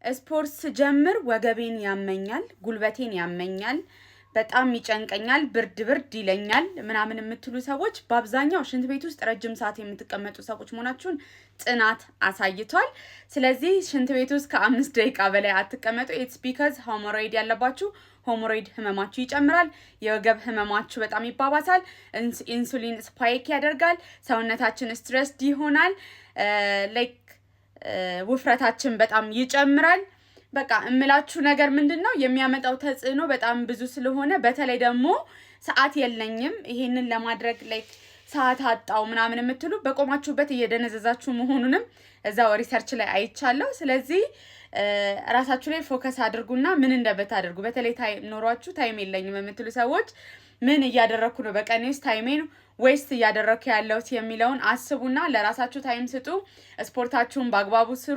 ስፖርት ጀምር ወገቤን ያመኛል፣ ጉልበቴን ያመኛል፣ በጣም ይጨንቀኛል፣ ብርድ ይለኛል ምናምን የምትሉ ሰዎች በአብዛኛው ሽንት ቤት ውስጥ ረጅም ሰዓት የምትቀመጡ ሰዎች መሆናችሁን ጥናት አሳይቷል። ስለዚህ ሽንት ቤት ውስጥ ከ5 ደቂቃ በላይ አትቀመጡ። ኢትስ ቢካዝ ሆሞሮይድ ያለባችሁ ሆሞሮይድ ህመማችሁ ይጨምራል፣ የወገብ ህመማችሁ በጣም ይባባሳል፣ ኢንሱሊን ስፓይክ ያደርጋል፣ ሰውነታችን ስትረስድ ይሆናል፣ ውፍረታችን በጣም ይጨምራል። በቃ እምላችሁ ነገር ምንድነው የሚያመጣው ተጽዕኖ በጣም ብዙ ስለሆነ በተለይ ደግሞ ሰዓት የለኝም ይሄንን ለማድረግ ሰዓት አጣው ምናምን የምትሉ በቆማችሁበት እየደነዘዛችሁ መሆኑንም እዛው ሪሰርች ላይ አይቻለሁ። ስለዚህ ራሳችሁ ላይ ፎከስ አድርጉና ምን እንደበታደርጉ በተለይ ታይም ኖሯችሁ ታይም የለኝም የምትሉ ሰዎች ምን እያደረኩ ነው በቀኔ ውስጥ ታይሜን ዌስት እያደረኩ ያለሁት የሚለውን አስቡና ለራሳችሁ ታይም ስጡ። ስፖርታችሁን በአግባቡ ስሩ።